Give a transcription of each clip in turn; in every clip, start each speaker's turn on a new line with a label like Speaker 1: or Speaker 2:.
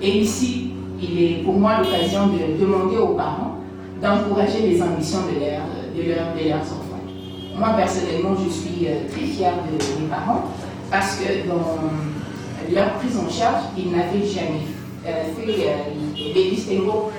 Speaker 1: Et ici, il est pour moi l'occasion de demander aux parents d'encourager les ambitions de leurs enfants. Moi, personnellement, je suis très fière de mes parents parce que dans leur prise en charge, ils n'avaient jamais fait des distinguos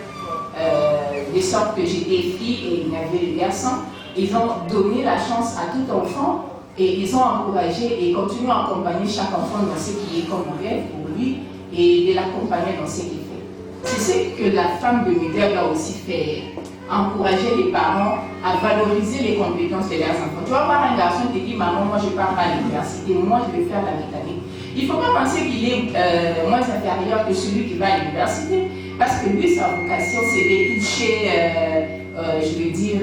Speaker 1: de sorte que j'étais fille et il y avait des garçons. Ils ont donné la chance à tout enfant et ils ont encouragé et continuent à accompagner chaque enfant dans ce qui est comme rêve pour lui et de l'accompagner dans ce qu'il fait. C'est ce que la femme de média doit aussi faire, encourager les parents à valoriser les compétences de leurs enfants. Tu vas voir un garçon qui dit maman, moi je pars pas à l'université, moi je vais faire la mécanique. Il ne faut pas penser qu'il est moins inférieur que celui qui va à l'université, parce que lui, sa vocation, c'est de toucher, je veux dire,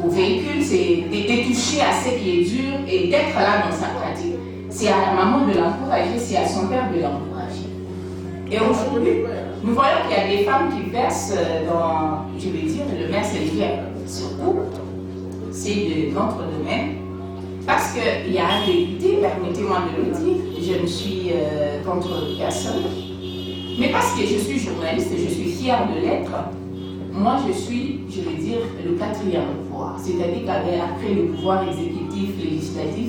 Speaker 1: au véhicule, c'est de toucher à ce qui est dur et d'être là dans sa pratique. C'est à la maman de l'encourager, c'est à son père de l'encourager. Et aujourd'hui, nous voyons qu'il y a des femmes qui versent dans, je veux dire, le mercenaire, surtout, c'est de notre domaine. Parce qu'il y a un vérité, permettez-moi de le dire, je ne suis contre personne, mais parce que je suis journaliste et je suis fière de l'être, moi je suis, je veux dire, le quatrième pouvoir. C'est-à-dire qu'après le pouvoir exécutif, législatif,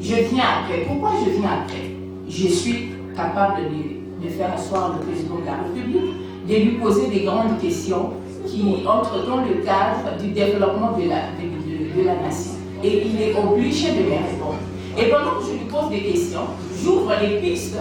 Speaker 1: je viens après. Pourquoi je viens après? Je suis capable de faire asseoir le président de la République, de lui poser des grandes questions qui entrent dans le cadre du développement de la nation. Et il est obligé de me répondre. Et pendant que je lui pose des questions, j'ouvre les pistes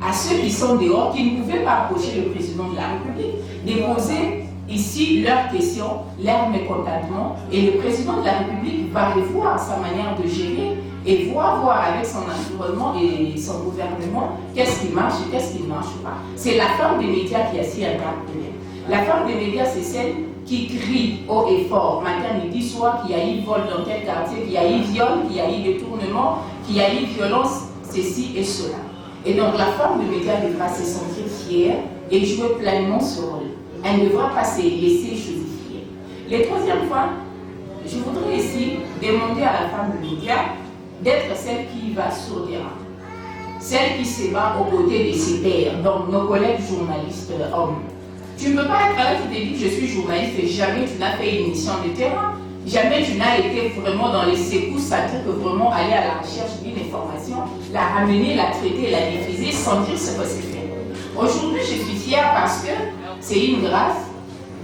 Speaker 1: à ceux qui sont dehors, qui ne pouvaient pas approcher le président de la République, de poser ici leurs questions, leurs mécontentements, et le président de la République va revoir sa manière de gérer et voir avec son environnement et son gouvernement qu'est-ce qui marche et qu'est-ce qui ne marche pas. C'est la femme des médias qui a si un grand problème. La femme des médias, c'est celle qui crie haut et fort, matin, midi, soir, qu'il y a eu vol dans tel quartier, qu'il y a eu viol, qu'il y a eu détournement, qu'il y a eu violence, ceci et cela. Et donc la femme de médias devra se sentir fière et jouer pleinement ce rôle. Elle ne devra pas se laisser justifier. La troisième fois, je voudrais ici demander à la femme de médias d'être celle qui va sur le terrain, celle qui se bat aux côtés de ses pairs, donc nos collègues journalistes hommes. Tu ne peux pas être là qui te dit je suis journaliste et jamais tu n'as fait une mission de terrain, jamais tu n'as été vraiment dans les secousses, c'est-à-dire que vraiment aller à la recherche d'une information, la ramener, la traiter, la diffuser, sans dire ce que c'est fait. Aujourd'hui, je suis fière parce que c'est une grâce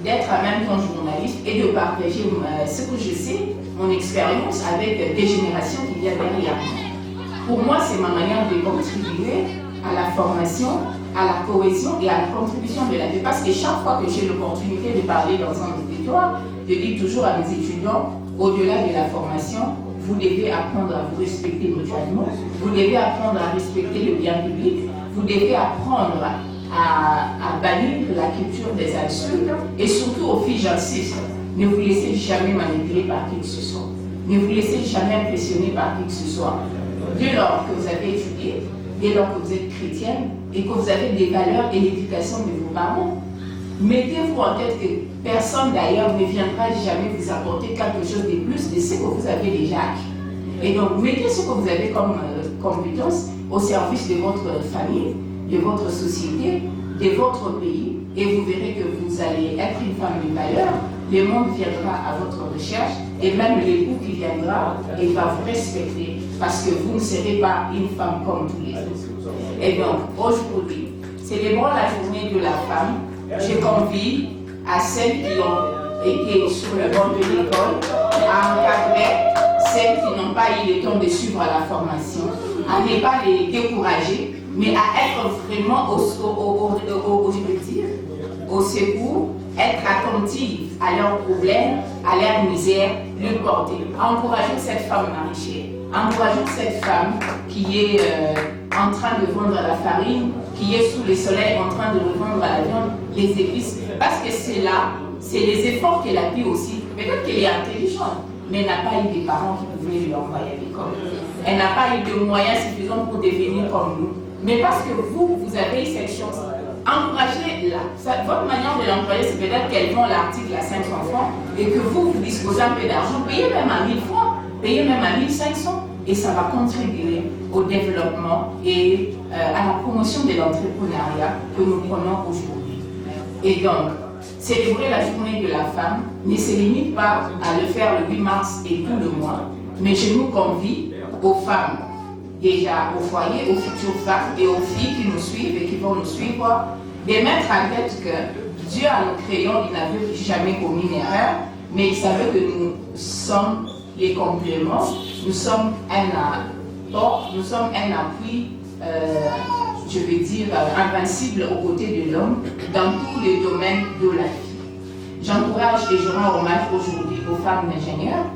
Speaker 1: d'être en même temps journaliste et de partager ce que je sais, mon expérience avec des générations qui viennent derrière moi. Pour moi, c'est ma manière de contribuer à la formation, à la cohésion et à la contribution de la vie. Parce que chaque fois que j'ai l'opportunité de parler dans un auditoire, je dis toujours à mes étudiants, au-delà de la formation, vous devez apprendre à vous respecter mutuellement, vous devez apprendre à respecter le bien public, vous devez apprendre à bannir la culture des insultes et surtout aux filles, j'insiste, ne vous laissez jamais manipuler par qui que ce soit. Ne vous laissez jamais impressionner par qui que ce soit. Dès lors que vous avez étudié, dès lors que vous êtes chrétienne et que vous avez des valeurs et l'éducation de vos parents, mettez-vous en tête que personne d'ailleurs ne viendra jamais vous apporter quelque chose de plus de ce que vous avez déjà acquis. Et donc, mettez ce que vous avez comme compétence au service de votre famille, de votre société, de votre pays, et vous verrez que vous allez être une femme de valeur. Le monde viendra à votre recherche, et même l'époux qui viendra, il va vous respecter, parce que vous ne serez pas une femme comme tous les autres. Et donc, aujourd'hui, célébrons la journée de la femme. Je convie à celles qui ont été sur le banc de l'école à encadrer celles qui n'ont pas eu le temps de suivre la formation, à ne pas les décourager, mais à être vraiment au secours, être attentive à leurs problèmes, à leur misère, le porter. Encourageons cette femme maraîchère, encourageons cette femme qui est en train de vendre la farine, qui est sous le soleil en train de revendre la viande, les épices, parce que c'est là, c'est les efforts qu'elle a pu aussi. Peut-être qu'elle est intelligente, mais elle n'a pas eu des parents qui pouvaient lui envoyer à l'école. Elle n'a pas eu de moyens suffisants pour devenir comme nous. Mais parce que vous avez eu cette chance, encouragez-la. Votre manière de l'encourager, c'est peut-être qu'elle vend l'article à 500 francs et que vous disposez un peu d'argent. Payez même à 1000 francs, payez même à 1500. et ça va contribuer au développement et à la promotion de l'entrepreneuriat que nous prenons aujourd'hui. Et donc, célébrer la journée de la femme ne se limite pas à le faire le 8 mars et tout le mois, mais je nous convie aux femmes, déjà au foyer, aux futures femmes et aux filles qui nous suivent et qui vont nous suivre, de mettre en tête que Dieu, en nous créant, il n'avait jamais commis une erreur, mais il savait que nous sommes les compléments, nous sommes un apport, nous sommes un appui, je veux dire, invincible aux côtés de l'homme dans tous les domaines de la vie. J'encourage et je rends hommage aujourd'hui aux femmes ingénieurs,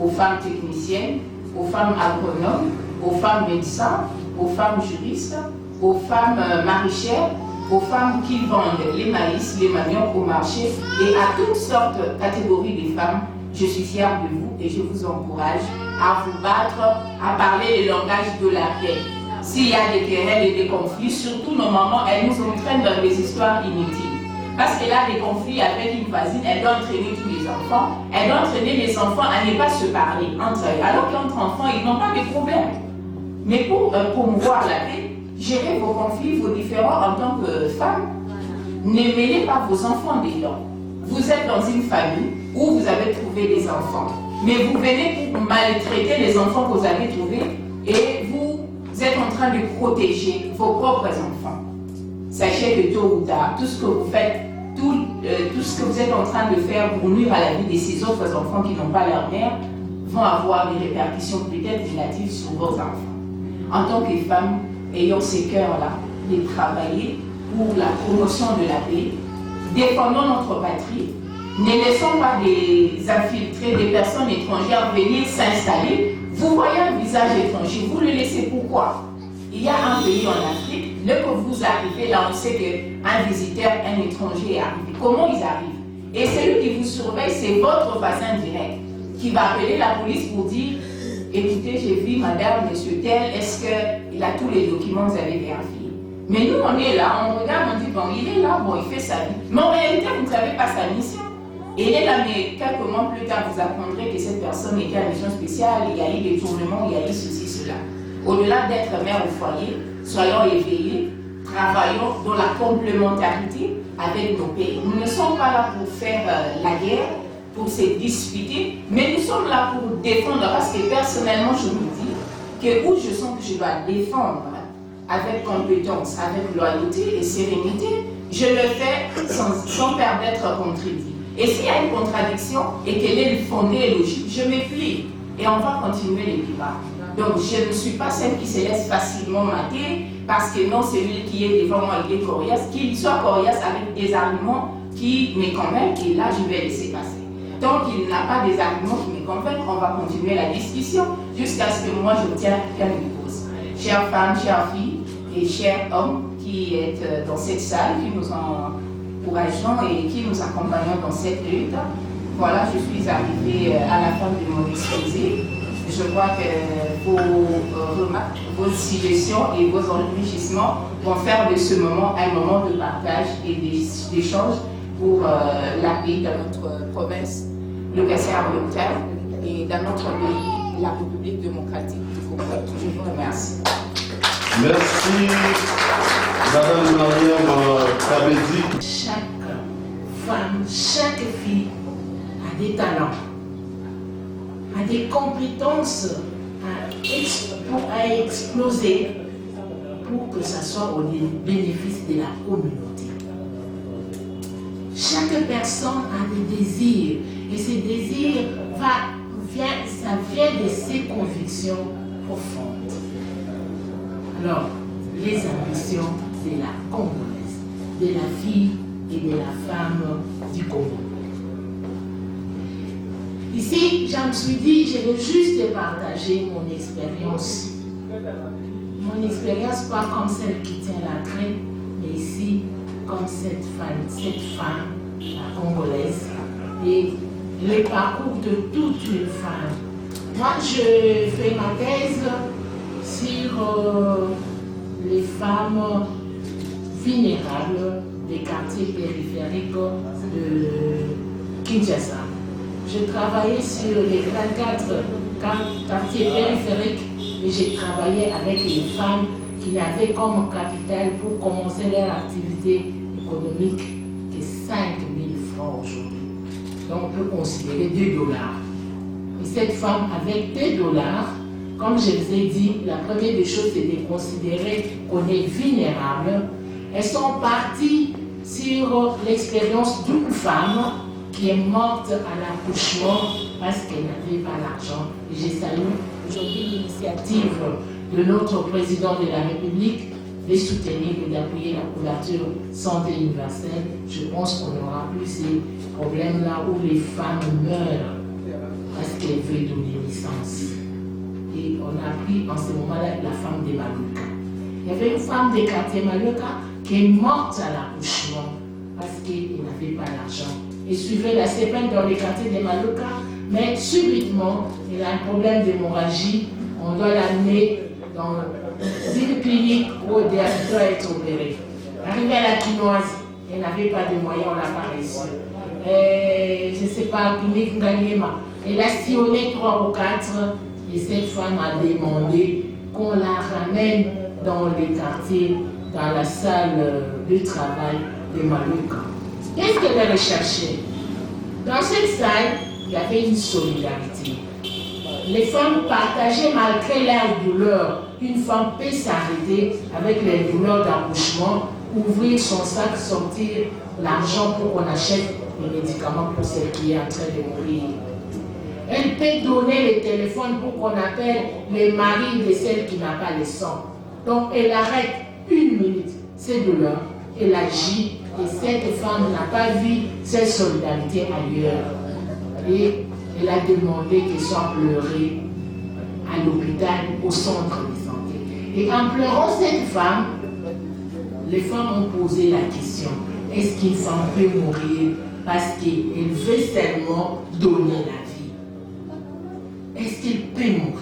Speaker 1: aux femmes techniciennes, aux femmes agronomes, aux femmes médecins, aux femmes juristes, aux femmes maraîchères, aux femmes qui vendent les maïs, les maniocs au marché et à toutes sortes de catégories de femmes. Je suis fière de vous et je vous encourage à vous battre, à parler le langage de la paix. S'il y a des querelles et des conflits, surtout nos mamans, elles nous entraînent dans des histoires inutiles. Parce qu'elle a des conflits avec une voisine, elle doit entraîner tous les enfants, elle doit entraîner les enfants à ne pas se parler entre eux. Alors qu'entre enfants, ils n'ont pas de problème. Mais pour promouvoir la paix, gérer vos conflits, vos différends en tant que femme, ne mêlez pas vos enfants dedans. Vous êtes dans une famille où vous avez trouvé des enfants, mais vous venez pour maltraiter les enfants que vous avez trouvés et vous êtes en train de protéger vos propres enfants. Sachez que tôt ou tard, tout ce que vous faites, tout ce que vous êtes en train de faire pour nuire à la vie de ces autres enfants qui n'ont pas leur mère, vont avoir des répercussions peut-être négatives sur vos enfants. En tant que femme, ayons ces cœurs-là de travailler pour la promotion de la paix, défendons notre patrie, ne laissons pas des infiltrés, des personnes étrangères venir s'installer. Vous voyez un visage étranger, vous le laissez pourquoi? Il y a un pays en Afrique, dès que vous arrivez là, on sait qu'un visiteur, un étranger est arrivé. Comment ils arrivent? Et celui qui vous surveille, c'est votre voisin direct, qui va appeler la police pour dire écoutez, j'ai vu madame, monsieur tel, est-ce qu'il a tous les documents, vous avez vérifié? Mais nous, on est là, on regarde, on dit bon, il est là, bon, il fait sa vie. Mais en réalité, vous ne savez pas sa mission. Et il est là, mais quelques mois plus tard, vous apprendrez que cette personne était à mission spéciale, il y a eu des tournements, il y a eu ceci, cela. Au-delà d'être mère au foyer, soyons éveillés, travaillons dans la complémentarité avec nos pays. Nous ne sommes pas là pour faire la guerre, pour se disputer, mais nous sommes là pour défendre, parce que personnellement, je me dis que où je sens que je dois défendre avec compétence, avec loyauté et sérénité, je le fais sans peur d'être contredit. Et s'il y a une contradiction et qu'elle est fondée et logique, je me plie et on va continuer les débats. Donc je ne suis pas celle qui se laisse facilement mater parce que non, celui qui est devant moi, il est coriace, qu'il soit coriace avec des arguments qui me convainquent et là je vais laisser passer. Tant qu'il n'a pas des arguments qui me convainquent, on va continuer la discussion jusqu'à ce que moi je tienne quelqu'un de pause. Chères femmes, chères filles et chers hommes qui êtes dans cette salle, qui nous encourageons et qui nous accompagnons dans cette lutte, voilà, je suis arrivée à la fin de mon exposé. Je crois que vos remarques, vos suggestions et vos enrichissements vont faire de ce moment un moment de partage et d'échange pour la paix dans notre province, le Kassaï-Oriental, et dans notre pays, la République démocratique du Congo. Je vous remercie.
Speaker 2: Merci, Madame Mariam Kabedi.
Speaker 3: Chaque femme, chaque fille a des talents, a des compétences à exploser pour que ça soit au bénéfice de la communauté. Chaque personne a des désirs et ces désirs ça vient de ses convictions profondes. Alors, les ambitions de la Congolaise, de la fille et de la femme du Congo. Ici, je me suis dit, je vais juste partager mon expérience. Mon expérience, pas comme celle qui tient la traîne, mais ici, comme cette femme, la Congolaise, et le parcours de toute une femme. Moi, je fais ma thèse sur les femmes vulnérables des quartiers périphériques de Kinshasa. Je travaillais sur les 24 quartiers périphériques et j'ai travaillé avec les femmes qui n'avaient comme capital pour commencer leur activité économique que 5 000 francs aujourd'hui. Donc on peut considérer 2 dollars. Et cette femme avec 2 dollars, comme je vous ai dit, la première des choses c'est de considérer qu'on est vulnérable. Elles sont parties sur l'expérience d'une femme qui est morte à l'accouchement parce qu'elle n'avait pas l'argent. Et je salue aujourd'hui l'initiative de notre président de la République de soutenir et d'appuyer la couverture santé universelle. Je pense qu'on n'aura plus ces problèmes-là où les femmes meurent parce qu'elles veulent donner naissance. Et on a pris en ce moment-là la femme de Maluka. Il y avait une femme des quartiers Maluka qui est morte à l'accouchement parce qu'elle n'avait pas l'argent. Elle suivait la CPN dans les quartiers de Maluka, mais subitement, elle a un problème d'hémorragie. On doit l'amener dans une clinique où elle doit être opérée. Arrivée à la Quinoise, elle n'avait pas de moyens, on l'a pas reçu. Je ne sais pas, clinique Ngaliema. Elle a sillonné 3 ou 4 et cette femme a demandé qu'on la ramène dans les quartiers, dans la salle de travail de Maluka. Qu'est-ce qu'elle a recherché? Dans cette salle, il y avait une solidarité. Les femmes partageaient malgré leur douleur. Une femme peut s'arrêter avec les douleurs d'accouchement, ouvrir son sac, sortir l'argent pour qu'on achète les médicaments pour celle qui est en train de mourir. Elle peut donner le téléphone pour qu'on appelle les maris de celle qui n'a pas le sang. Donc elle arrête 1 minute ses douleurs, elle agit et cette femme n'a pas vu cette solidarité ailleurs. Et elle a demandé qu'elle soit pleurée à l'hôpital, au centre de santé. Et en pleurant cette femme, les femmes ont posé la question, est-ce qu'une femme peut mourir parce qu'elle veut seulement donner la vie? Est-ce qu'elle peut mourir?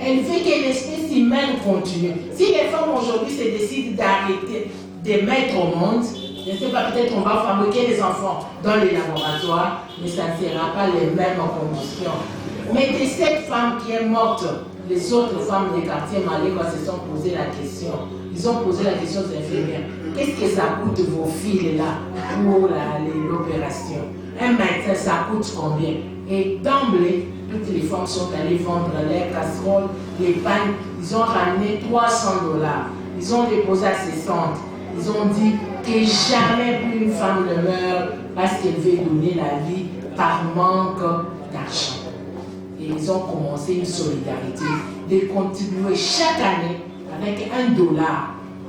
Speaker 3: Elle veut que l'espèce humaine continue. Si les femmes aujourd'hui se décident d'arrêter de mettre au monde, je ne sais pas, peut-être on va fabriquer des enfants dans les laboratoires, mais ça ne sera pas les mêmes conditions. Mais de cette femme qui est morte, les autres femmes des quartiers Maléka se sont posé la question. Ils ont posé la question aux infirmières. Qu'est-ce que ça coûte vos filles là pour l'opération? Un médecin, ça coûte combien? Et d'emblée, toutes les femmes sont allées vendre leurs casseroles, les pannes. Ils ont ramené 300 $. Ils ont déposé à ces centres. Ils ont dit que jamais plus une femme ne meurt parce qu'elle veut donner la vie par manque d'argent. Et ils ont commencé une solidarité de continuer chaque année avec $1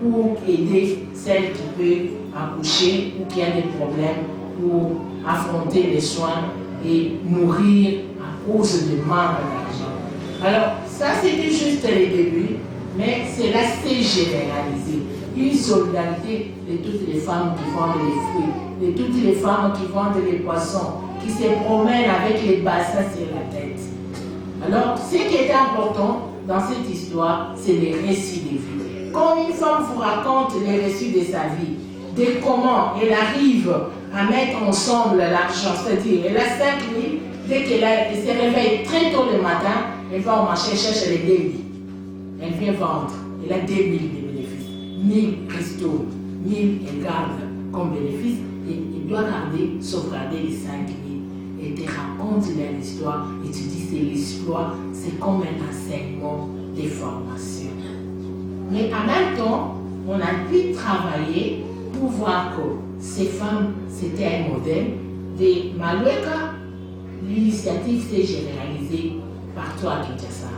Speaker 3: pour aider celle qui peut accoucher ou qui a des problèmes pour affronter les soins et mourir à cause de manque d'argent. Alors, ça c'était juste le début, mais cela s'est généralisé. Une solidarité de toutes les femmes qui vendent les fruits, de toutes les femmes qui vendent les poissons, qui se promènent avec les bassins sur la tête. Alors, ce qui est important dans cette histoire, c'est les récits de vie. Quand une femme vous raconte les récits de sa vie, de comment elle arrive à mettre ensemble l'argent, c'est-à-dire elle a 5 000, dès qu'elle se réveille très tôt le matin, elle va au marché chercher les 2 000. Elle vient vendre, elle a 2 000 de bénéfices. 1000 restos, 1000 elle garde comme bénéfice et il doit sauvegarder les 5 000. Et te raconte leur histoire et tu dis c'est l'exploit, c'est comme un enseignement de formation. Mais en même temps, on a pu travailler pour voir que ces femmes, c'était un modèle. De Maluka, l'initiative s'est généralisée partout à Kinshasa.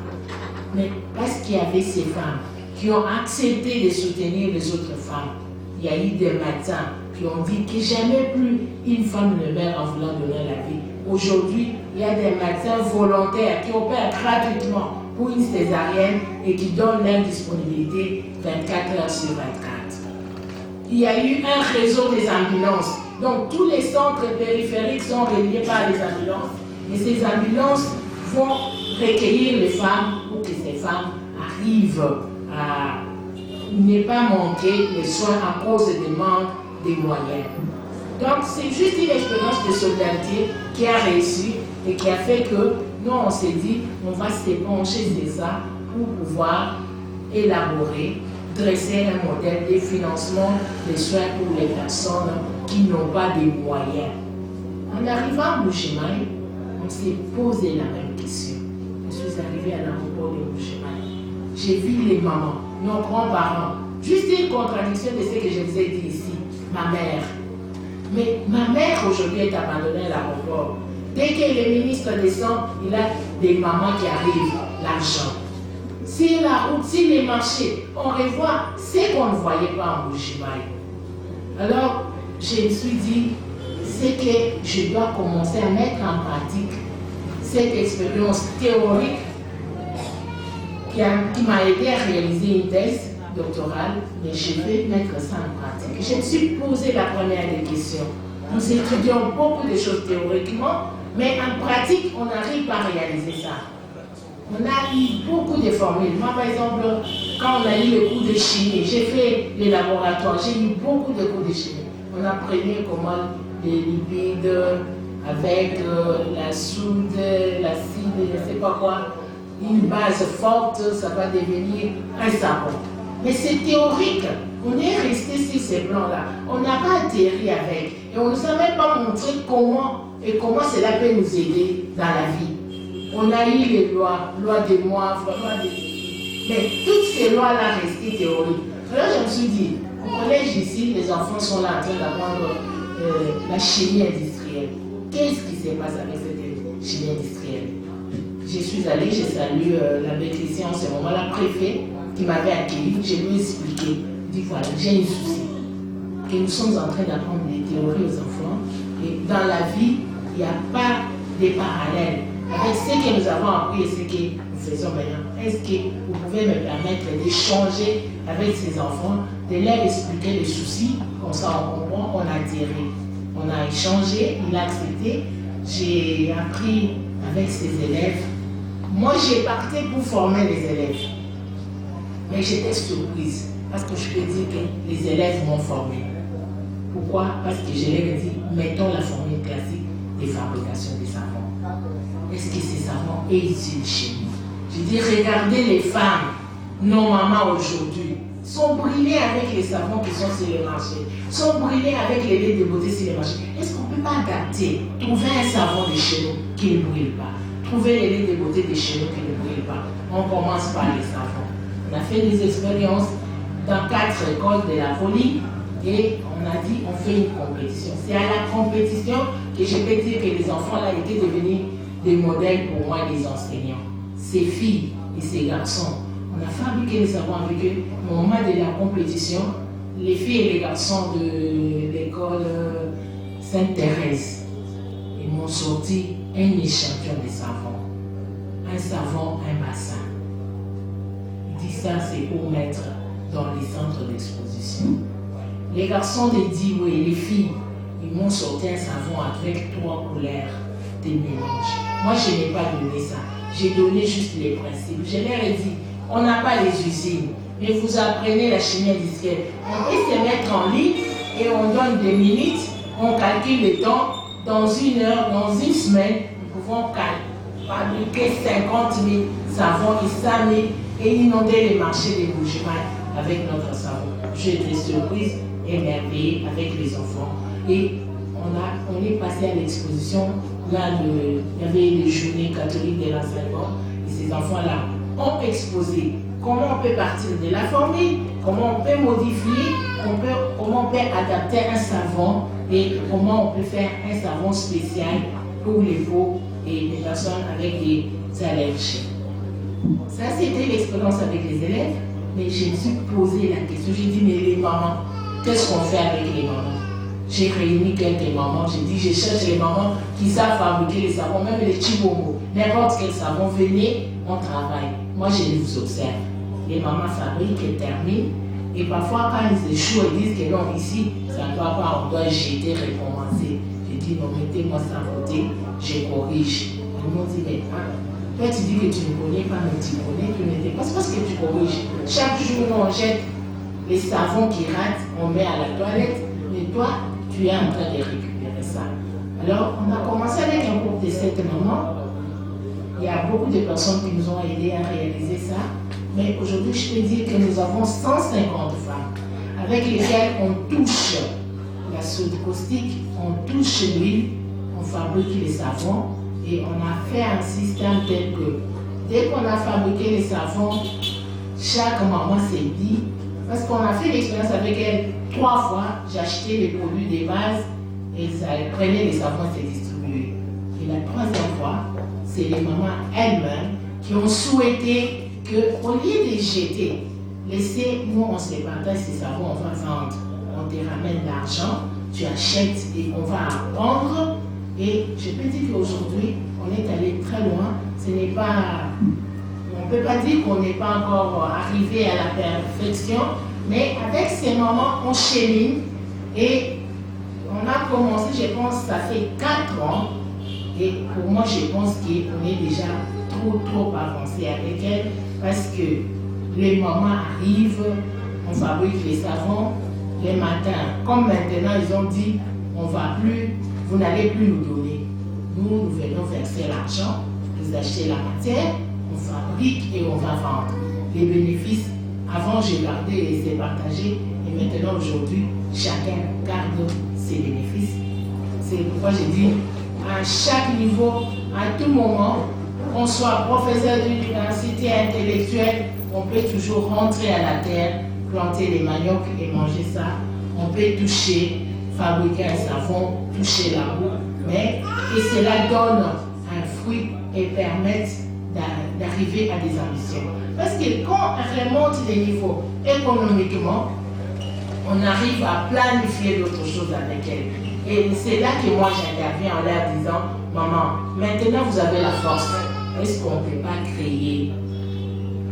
Speaker 3: Mais parce qu'il y avait ces femmes qui ont accepté de soutenir les autres femmes, il y a eu des médecins qui ont dit que jamais plus une femme ne meurt en voulant donner la vie. Aujourd'hui, il y a des médecins volontaires qui opèrent gratuitement pour une césarienne et qui donnent leur disponibilité 24 heures sur 24. Il y a eu un réseau des ambulances. Donc tous les centres périphériques sont reliés par les ambulances. Et ces ambulances vont recueillir les femmes pour que ces femmes arrivent à ne pas manquer les soins à cause des manques des moyens. Donc c'est juste une expérience de solidarité qui a réussi et qui a fait que nous on s'est dit on va se pencher de ça pour pouvoir élaborer, dresser un modèle de financement des soins pour les personnes qui n'ont pas de moyens. En arrivant à Mbuji-Mayi, on s'est posé la même question. Je suis arrivée à l'aéroport de Mbuji-Mayi. J'ai vu les mamans, nos grands-parents. Juste une contradiction de ce que je vous ai dit ici. Ma mère. Mais ma mère aujourd'hui est abandonnée à l'aéroport. Dès que le ministre descend, il a des mamans qui arrivent, l'argent. Sur la route, sur les marchés, on revoit ce qu'on ne voyait pas en Mbuji-Mayi. Alors, je me suis dit, c'est que je dois commencer à mettre en pratique cette expérience théorique qui m'a aidé à réaliser une thèse doctorale, mais je vais mettre ça en pratique. Je me suis posé la première des questions. Nous étudions beaucoup de choses théoriquement, mais en pratique, on n'arrive pas à réaliser ça. On a eu beaucoup de formules. Moi, par exemple, quand on a eu le cours de chimie, j'ai fait les laboratoires, j'ai eu beaucoup de cours de chimie. On apprenait comment les lipides avec la soude, l'acide, je ne sais pas quoi, une base forte, ça va devenir un savon. Mais c'est théorique. On est resté sur ces plans-là. On n'a pas atterri avec. Et on ne nous a même pas montré comment cela peut nous aider dans la vie. On a eu les lois des mois, loi des... Mais toutes ces lois-là restaient théoriques. Alors je me suis dit, au collège ici, les enfants sont là en train d'apprendre la chimie industrielle. Qu'est-ce qui se passe avec cette chimie industrielle? Je suis allée, j'ai salué l'abbé Christian, en ce moment-là, préfet, qui m'avait accueilli. Je lui ai expliqué, dit voilà, j'ai un souci. Que nous sommes en train d'apprendre des théories aux enfants. Et dans la vie, il n'y a pas de parallèles avec ce que nous avons appris et ce que nous faisons maintenant. Est-ce que vous pouvez me permettre d'échanger avec ces enfants, de leur expliquer les soucis, comme ça on comprend, on a tiré. On a échangé, il a accepté. J'ai appris avec ses élèves. Moi, j'ai parti pour former les élèves. Mais j'étais surprise parce que je peux dire que les élèves m'ont formé. Pourquoi? Parce que je leur ai dit, mettons la formule classique des fabrications des savons. Est-ce que ces savons est utile chez nous? Je dis, regardez les femmes, nos mamans aujourd'hui, sont brûlées avec les savons qui sont sur le marché, sont brûlées avec les laits de beauté sur le marché. Est-ce qu'on ne peut pas adapter, trouver un savon de chez nous qui ne brûle pas, trouver les laits de beauté de chez nous qui ne brûlent pas? On commence par les savons. On a fait des expériences dans 4 écoles de la folie et on a dit on fait une compétition. C'est à la compétition que je peux dire que les enfants là étaient devenus des modèles pour moi, des enseignants. Ces filles et ces garçons, on a fabriqué les savons avec eux. Au moment de la compétition, les filles et les garçons de l'école Sainte-Thérèse, ils m'ont sorti un échantillon de savon. Un savon, un bassin. Il dit ça, c'est pour mettre dans les centres d'exposition. Les garçons de Dioué et les filles, ils m'ont sorti un savon avec 3 couleurs de mélange. Moi, je n'ai pas donné ça. J'ai donné juste les principes. Je leur ai dit, on n'a pas les usines, mais vous apprenez la chimie industrielle. On peut se mettre en ligne et on donne des minutes, on calcule le temps. Dans 1 heure, dans 1 semaine, nous pouvons fabriquer 50 000 savons et 100 000 et inonder les marchés des Mbuji-Mayi avec notre savon. J'ai été surprise, émerveillée avec les enfants. Et on est passé à l'exposition. Là, il y avait les journées catholiques de l'enseignement. Et ces enfants-là ont exposé comment on peut partir de la formule, comment on peut modifier, comment on peut adapter un savon et comment on peut faire un savon spécial pour les peaux et les personnes avec des allergies. Ça, c'était l'expérience avec les élèves, mais je me suis posé la question. J'ai dit, mais les mamans, qu'est-ce qu'on fait avec les mamans? J'ai réuni quelques mamans, j'ai dit, je cherche les mamans qui savent fabriquer les savons, même les chibombo, n'importe quel savon, venez, on travaille. Moi, je vous observe. Les mamans fabriquent, elles terminent, et parfois, quand ils échouent, elles disent que non, ici, ça ne va pas, on doit jeter, recommencer. J'ai dit, non, mettez-moi ça à côté, je corrige. Ils m'ont dit, mais toi, tu dis que tu ne connais pas, mais tu connais, tu n'étais pas, c'est parce que tu corriges. Chaque jour, on jette les savons qui ratent, on met à la toilette, mais toi, tu es en train de récupérer ça. Alors, on a commencé avec un groupe de 7 mamans. Il y a beaucoup de personnes qui nous ont aidés à réaliser ça. Mais aujourd'hui, je peux dire que nous avons 150 femmes avec lesquelles on touche la soude caustique, on touche l'huile, on fabrique les savons et on a fait un système tel que dès qu'on a fabriqué les savons, chaque maman s'est dit, parce qu'on a fait l'expérience avec elle 3 fois, j'ai acheté les produits des bases et elle prenait les savons et les distribuait. Et la 3e fois, c'est les mamans elles-mêmes qui ont souhaité qu'au lieu de jeter, nous on se partage ces savons, on va vendre, on te ramène l'argent, tu achètes et on va apprendre. Et je peux dire qu'aujourd'hui, on est allé très loin. Ce n'est pas, on ne peut pas dire qu'on n'est pas encore arrivé à la perfection, mais avec ces moments, on chemine et on a commencé, je pense, ça fait 4 ans. Et pour moi, je pense qu'on est déjà trop avancé avec elle parce que les mamans arrivent, on fabrique les savons les matins. Comme maintenant, ils ont dit, vous n'allez plus nous donner. Nous venons verser l'argent, vous achetez la matière, on fabrique et on va vendre. Les bénéfices, avant j'ai gardé et les ai partagés, et maintenant aujourd'hui, chacun garde ses bénéfices. C'est pourquoi j'ai dit, à chaque niveau, à tout moment, qu'on soit professeur d'université intellectuelle, on peut toujours rentrer à la terre, planter les maniocs et manger ça. On peut toucher, fabriquer un savon, toucher la roue, mais que cela donne un fruit et permette d'arriver à des ambitions. Parce que quand on remonte les niveaux économiquement, on arrive à planifier d'autres choses avec elle. Et c'est là que moi j'interviens en leur disant, maman, maintenant vous avez la force, est-ce qu'on ne peut pas créer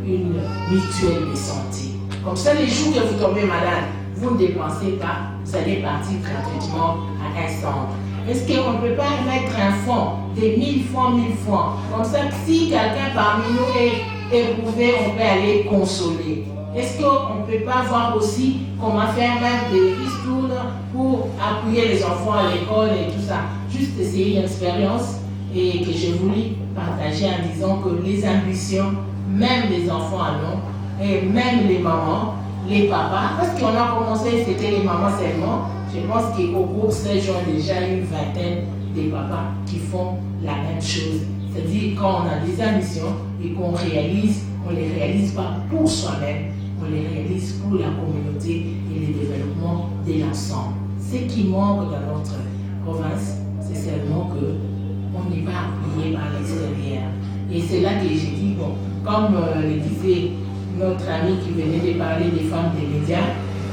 Speaker 3: une mutuelle de santé? Comme ça, les jours que vous tombez malade, vous ne dépensez pas, vous allez partir gratuitement à un centre. Est-ce qu'on ne peut pas mettre un fonds de 1000 francs, 1000 francs? Comme ça, si quelqu'un parmi nous est éprouvé, on peut aller consoler. Est-ce qu'on ne peut pas voir aussi comment faire même des ristournes pour appuyer les enfants à l'école et tout ça? Juste essayer une expérience et que j'ai voulu partager en disant que les ambitions, même les enfants en ont, et même les mamans, les papas, parce qu'on a commencé, c'était les mamans seulement. Je pense qu'au groupe Serge, on a déjà une vingtaine de papas qui font la même chose. C'est-à-dire quand on a des ambitions et qu'on réalise, on ne les réalise pas pour soi-même, on les réalise pour la communauté et le développement de l'ensemble. Ce qui manque dans notre province, c'est seulement qu'on n'est pas appuyé par l'extérieur. Et c'est là que j'ai dit, bon, comme le disait notre ami qui venait de parler des femmes des médias,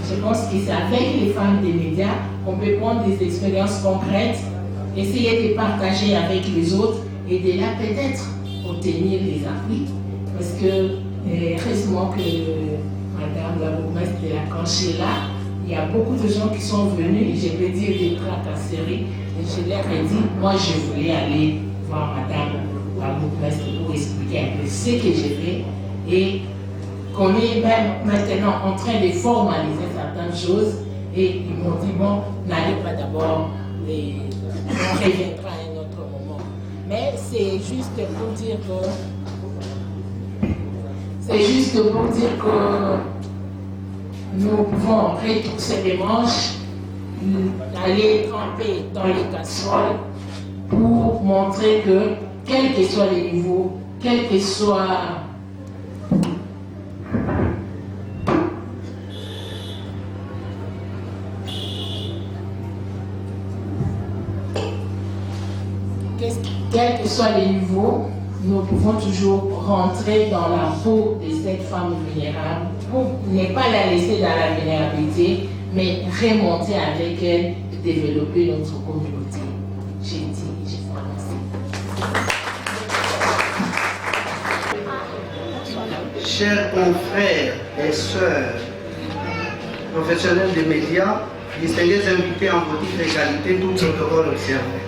Speaker 3: je pense que c'est avec les femmes des médias qu'on peut prendre des expériences concrètes, essayer de partager avec les autres et de là peut-être obtenir des appuis. Parce que récemment que Madame la bourgmestre de la Canchela, il y a beaucoup de gens qui sont venus, et je peux dire des tracasseries, et je leur ai dit, moi je voulais aller voir Madame la bourgmestre pour expliquer un peu ce que j'ai fait et qu'on est même maintenant en train de formaliser certaines choses et ils m'ont dit bon, n'allez pas d'abord, on reviendra à un autre moment. Mais c'est juste pour dire que nous pouvons retrousser les manches, aller tremper dans les casseroles pour montrer que quels que soient les niveaux, quel que soit quels que soient les niveaux, nous pouvons toujours rentrer dans la peau de cette femme vulnérable pour ne pas la laisser dans la vulnérabilité, mais remonter avec elle, développer notre communauté. J'ai dit, je vous remercie.
Speaker 4: Chers confrères et sœurs, professionnels des médias, distingués invités en votre égalité, tout protocole observé.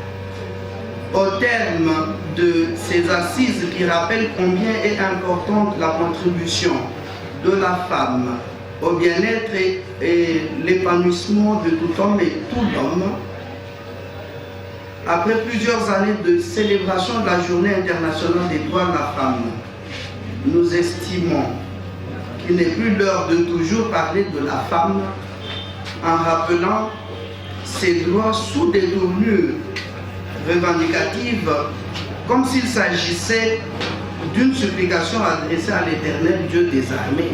Speaker 4: Au terme de ces assises qui rappellent combien est importante la contribution de la femme au bien-être et l'épanouissement de tout homme et tout homme, après plusieurs années de célébration de la Journée internationale des droits de la femme, nous estimons qu'il n'est plus l'heure de toujours parler de la femme en rappelant ses droits sous des tournures revendicatives, comme s'il s'agissait d'une supplication adressée à l'Éternel Dieu des armées.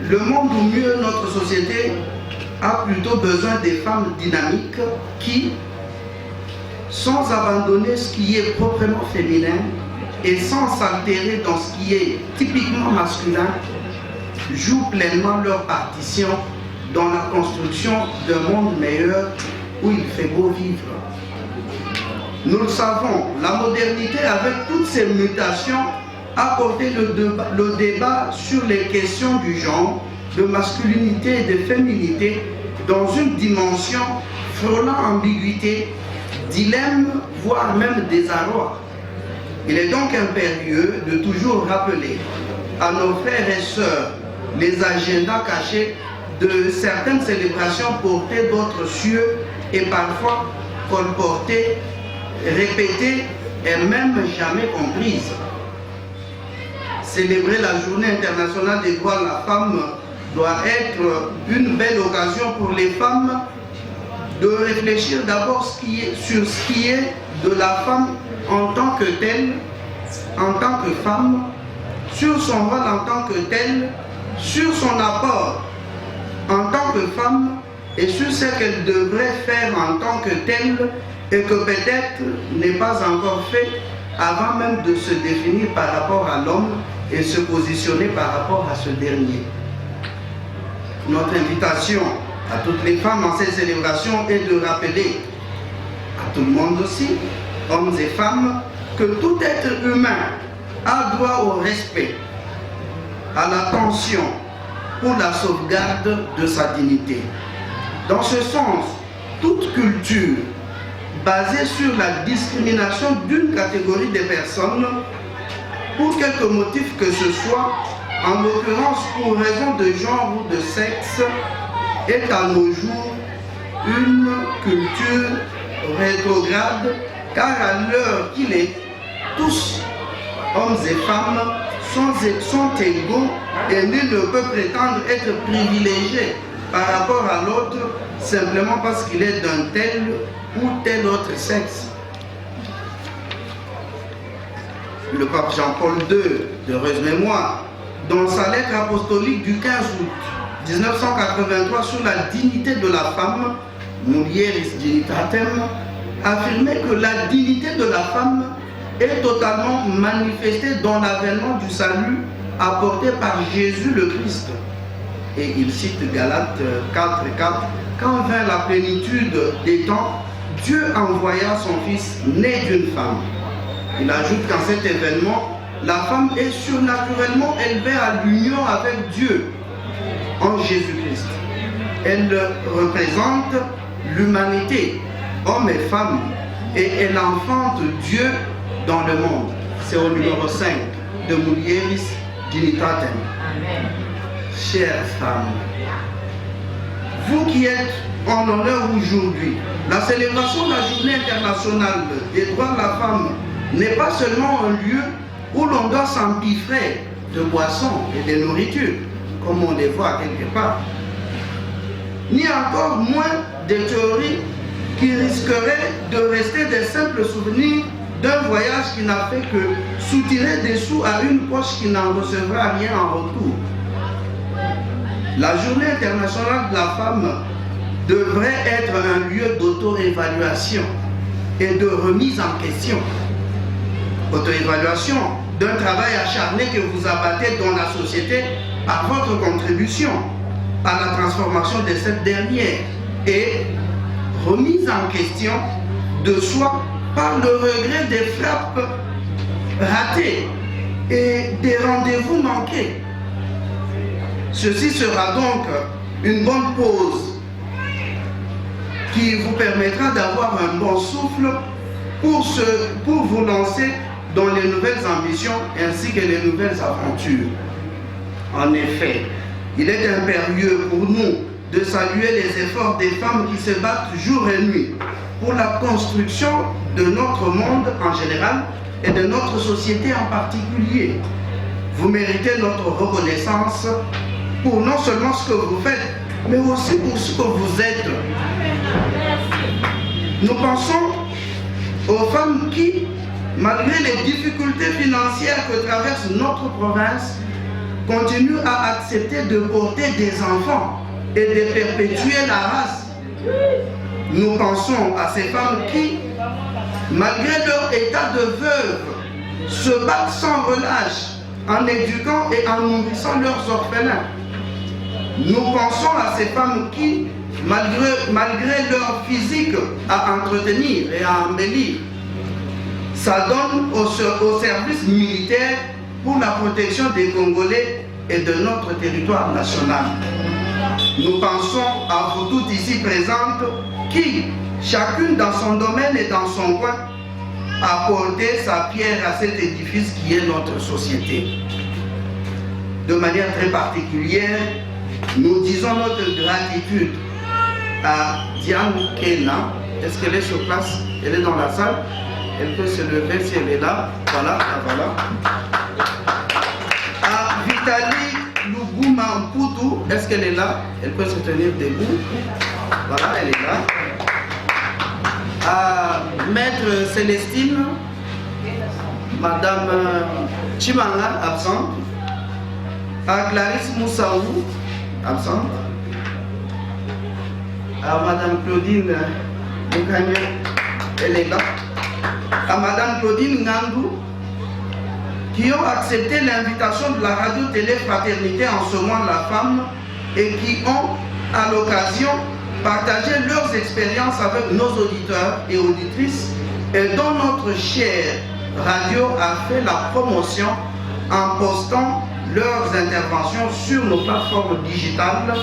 Speaker 4: Le monde, ou mieux notre société, a plutôt besoin des femmes dynamiques qui, sans abandonner ce qui est proprement féminin et sans s'altérer dans ce qui est typiquement masculin, jouent pleinement leur partition dans la construction d'un monde meilleur où il fait beau vivre. Nous le savons, la modernité, avec toutes ses mutations, a porté le débat sur les questions du genre, de masculinité et de féminité dans une dimension frôlant ambiguïté, dilemme, voire même désarroi. Il est donc impérieux de toujours rappeler à nos frères et sœurs les agendas cachés de certaines célébrations portées d'autres cieux et parfois colportées, répétées et même jamais comprises. Célébrer la Journée internationale des droits de la femme doit être une belle occasion pour les femmes de réfléchir d'abord sur ce qui est de la femme en tant que telle, en tant que femme, sur son rôle en tant que telle, sur son apport en tant que femme et sur ce qu'elle devrait faire en tant que telle et que peut-être n'est pas encore fait avant même de se définir par rapport à l'homme et se positionner par rapport à ce dernier. Notre invitation à toutes les femmes en ces célébrations est de rappeler à tout le monde aussi, hommes et femmes, que tout être humain a droit au respect, à l'attention pour la sauvegarde de sa dignité. Dans ce sens, toute culture basée sur la discrimination d'une catégorie de personnes, pour quelque motif que ce soit, en l'occurrence pour raison de genre ou de sexe, est à nos jours une culture rétrograde, car à l'heure qu'il est, tous, hommes et femmes, sont égaux et nul ne peut prétendre être privilégié par rapport à l'autre simplement parce qu'il est d'un tel ou tel autre sexe. Le pape Jean-Paul II, d'heureuse mémoire, dans sa lettre apostolique du 15 août 1983 sur la dignité de la femme, Mulieris Dignitatem, affirmait que la dignité de la femme est totalement manifestée dans l'avènement du salut apporté par Jésus le Christ. Et il cite Galates 4:4, quand vint la plénitude des temps, Dieu envoya son Fils né d'une femme. Il ajoute qu'en cet événement, la femme est surnaturellement élevée à l'union avec Dieu en Jésus-Christ. Elle représente l'humanité, hommes et femmes, et elle enfante Dieu dans le monde. C'est au numéro 5 de Mulieris Dignitatem.
Speaker 1: Amen.
Speaker 4: Chères femmes, vous qui êtes en honneur aujourd'hui, la célébration de la Journée internationale des droits de la femme n'est pas seulement un lieu où l'on doit s'empiffrer de boissons et de nourriture, comme on les voit quelque part, ni encore moins des théories qui risqueraient de rester des simples souvenirs d'un voyage qui n'a fait que soutirer des sous à une poche qui n'en recevra rien en retour. La Journée internationale de la femme devrait être un lieu d'auto-évaluation et de remise en question. Auto-évaluation d'un travail acharné que vous abattez dans la société par votre contribution à la transformation de cette dernière et remise en question de soi par le regret des frappes ratées et des rendez-vous manqués. Ceci sera donc une bonne pause qui vous permettra d'avoir un bon souffle pour vous lancer dans les nouvelles ambitions ainsi que les nouvelles aventures. En effet, il est impérieux pour nous de saluer les efforts des femmes qui se battent jour et nuit pour la construction de notre monde en général et de notre société en particulier. Vous méritez notre reconnaissance pour non seulement ce que vous faites, mais aussi pour ce que vous êtes. Nous pensons aux femmes qui, malgré les difficultés financières que traverse notre province, continuent à accepter de porter des enfants et de perpétuer la race. Nous pensons à ces femmes qui, malgré leur état de veuve, se battent sans relâche en éduquant et en nourrissant leurs orphelins. Nous pensons à ces femmes qui, malgré leur physique à entretenir et à embellir, s'adonnent au service militaire pour la protection des Congolais et de notre territoire national. Nous pensons à vous toutes ici présentes qui, chacune dans son domaine et dans son coin, a porté sa pierre à cet édifice qui est notre société. De manière très particulière, nous disons notre gratitude à Diane Kena. Est-ce qu'elle est sur place? Elle est dans la salle. Elle peut se lever si elle est là. Voilà, voilà. À Vitali Luguma Mputu, est-ce qu'elle est là? Elle peut se tenir debout. Voilà, elle est là. À Maître Célestine, Madame Chimanga, absente. À Clarisse Moussaou, absente. À Madame Claudine Moukanyo, elle est là. À Madame Claudine Ngandou, qui ont accepté l'invitation de la radio-télé Fraternité en ce mois de la femme et qui ont, à l'occasion, partagé leurs expériences avec nos auditeurs et auditrices et dont notre chère radio a fait la promotion en postant leurs interventions sur nos plateformes digitales,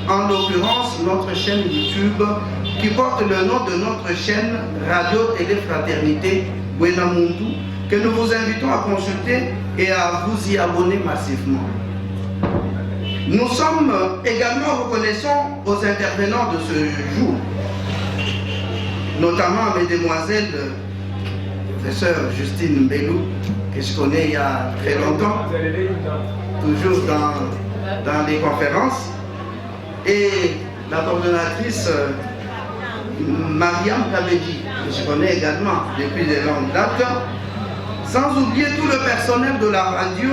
Speaker 4: en l'occurrence notre chaîne YouTube qui porte le nom de notre chaîne Radio-Télé Fraternité Wenamuntu, que nous vous invitons à consulter et à vous y abonner massivement. Nous sommes également reconnaissants aux intervenants de ce jour, notamment à mesdemoiselles professeur Justine Mbelou, que je connais il y a très longtemps, toujours dans les conférences, et la coordonnatrice Mariam Kabedi, que je connais également depuis de longues dates, sans oublier tout le personnel de la radio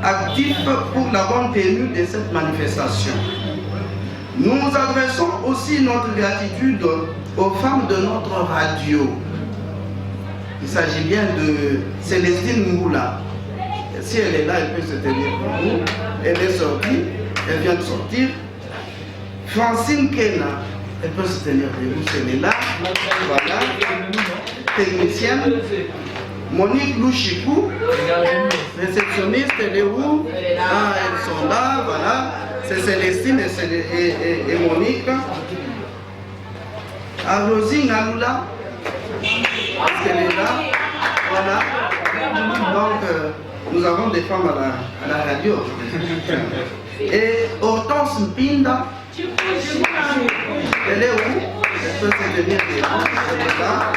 Speaker 4: actif pour la bonne tenue de cette manifestation. Nous nous adressons aussi notre gratitude aux femmes de notre radio. Il s'agit bien de Célestine Moula. Si elle est là, elle peut se tenir debout. Elle est sortie, elle vient de sortir. Francine Kena, elle peut se tenir debout si elle est là. Voilà. Technicienne. Monique Louchikou, réceptionniste, elle est où? Ah, elles sont là, voilà. C'est Célestine et Monique. À Rosine Aloula, est-ce qu'elle est là? Voilà. Donc, nous avons des femmes à la radio. Et Hortense Mpinda, elle est où? Elle peut se tenir debout, elle est là.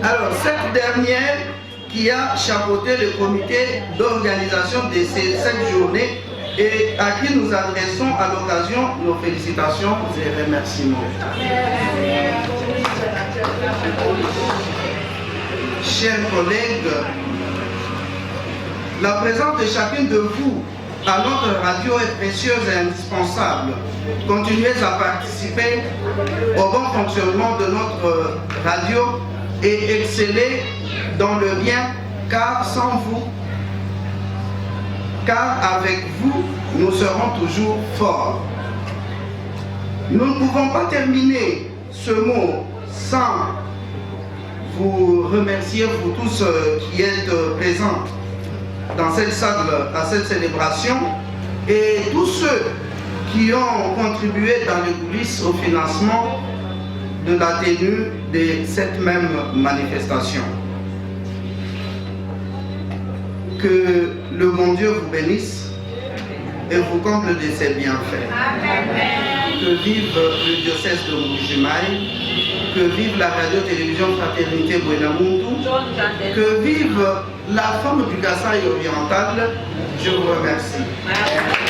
Speaker 4: Alors, cette dernière qui a chapeauté le comité d'organisation de cette journée et à qui nous adressons à l'occasion nos félicitations et remerciements. Chers collègues, la présence de chacune de vous à notre radio est précieuse et indispensable. Continuez à participer au bon fonctionnement de notre radio et excellez dans le bien, car avec vous, nous serons toujours forts. Nous ne pouvons pas terminer ce mot sans vous remercier, vous tous qui êtes présents dans cette salle, à cette célébration, et tous ceux qui ont contribué dans les coulisses au financement de la tenue de cette même manifestation. Que le bon Dieu vous bénisse et vous comble de ses bienfaits. Amen. que vive le diocèse de Mbuji-Mayi, que vive la radio-télévision Fraternité Buenamuntu, que vive la femme du Kasaï oriental. Je vous remercie.